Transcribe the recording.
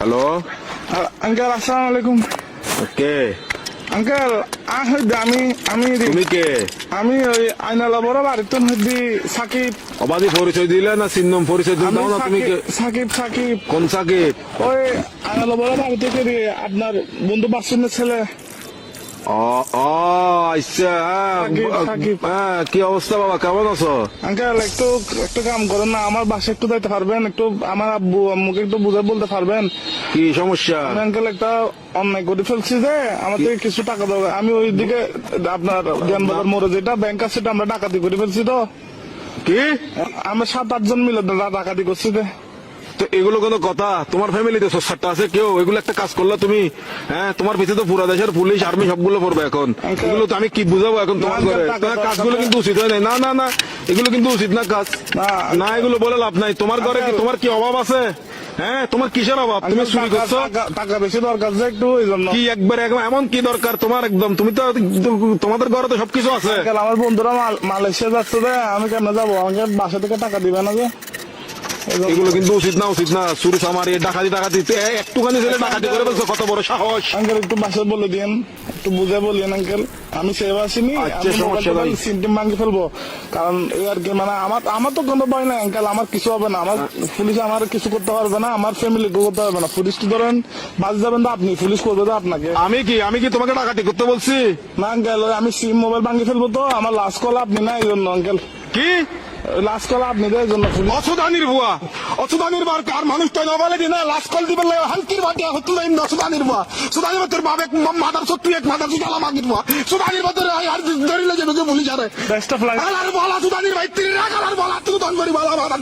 Hello uncle আসসালামু আলাইকুম। কে? Uncle আমি আমি তুমি কে? আমি ওই আইনালা বড় বাড়িতে হইদি সাকিব। অবাধি পরিচয় দিলে না চিহ্নম পরিচয় দিলে আমি দাও না তুমি কে? সাকিব সাকিব কোন সাকিব? ওই আইনালা বড় বাড়ি থেকে আপনার বন্ধু বাসনের ছেলে। আচ্ছা সাকিব। হ্যাঁ, কি অবস্থা বাবা, কেমন আছো? আঙ্কেল একটু কাম করেন না, আমার বাসায় একটু যাইতে পারবেন? একটু আমার আব্বু আম্মুকে একটু বুঝে বলতে পারবেন? কি সমস্যা? আমি আঙ্কেল একটা অন্যায় করে ফেলছি যে আমার থেকে কিছু টাকা দেবো। আমি ওইদিকে আপনার জ্ঞানবাজার মোড়ে যেটা ব্যাংক আছে সেটা আমরা ডাকাতি করে ফেলছি। তো কি? আমরা 7-8 জন মিলে ডাকাতি করছি। তো এগুলো কোনো কথা? তোমার ফ্যামিলিতে সস্তাটা আছে কেউ? এগুলো একটা কাজ করলা তুমি? হ্যাঁ, তোমার পিছিয়ে তো পুরা দেশের পুলিশ আর্মি সবগুলো পড়বে এখন। এগুলো তো আমি কি বুঝাবো এখন তোমার ঘরে? তোমার কাজগুলো কিন্তু উচিত হয় না। না না না, এগুলো কিন্তু উচিত না কাজ। না, এগুলো বলে লাভ নাই। তোমার ঘরে কি তোমার কি অভাব আছে? হ্যাঁ, তোমার কিসের অভাব? তুমি চুরি করছো? টাকা বেশি দরকার যে একটু ওই জন্য। কি একবার এমন কি দরকার তোমার? একদম তুমি তো তোমাদের ঘরে তো সবকিছু আছে। আমার বন্ধুরা মালয়েশিয়া যাচ্ছে যে আমি কেন যাবো? আমাকে বাসা থেকে টাকা দিবে না যে? এগুলো কিন্তু উচিত না, উচিত না। চুরি চামারি ডাকাতি একটুখানি ছেলে ডাকাতি করে বলছো, কত বড় সাহস! আঙ্কেল একটু বাসায় বলে দিন, একটু বুঝে বলিয়েন আঙ্কেল। আমি সেভ আসিনি, আচ্ছা, সমস্যা নাই। সিমটিম ভাঙি ফেলবো। কারণ এই আর কি, মানে আমার তো কোনো ভয় নাই আঙ্কেল। আমার কিছু হবে না। আমার পুলিশ আমার কিছু করতে পারবে না, আমার ফ্যামিলি করতে পারবে না। পুলিশ তো ধরেন বাস যাবেন তো আপনি, পুলিশ করবে তো আপনাকে। আমি কি তোমাকে ডাকাতি করতে বলছি? না আঙ্কেল, আমি সিম মোবাইল ভাঙি ফেলবো। তো আমার লাস্ট কল আপনি না, এই জন্য আঙ্কেল। কি লাস্ট কল আপনি তো এই জন্য। অসুদানির ভুয়া, অসুদানির বার কার মানুষটা নবালে দিনা লাস্ট কল দিবেন হালকির বাটিয়া হতো না। অসুদানির ভুয়া, সুদানির তোর বাবা মাদার সত্যি এক মাদার সুদালা মাগির ভুয়া, সুদানির ভিতরে আর ধরিলে যাবে পুলিশ আরে বেস্ট অফ লাক। আর বলা সুদানির ভাই তিন রাখ আর বলা তুই দন করি বলা মাদার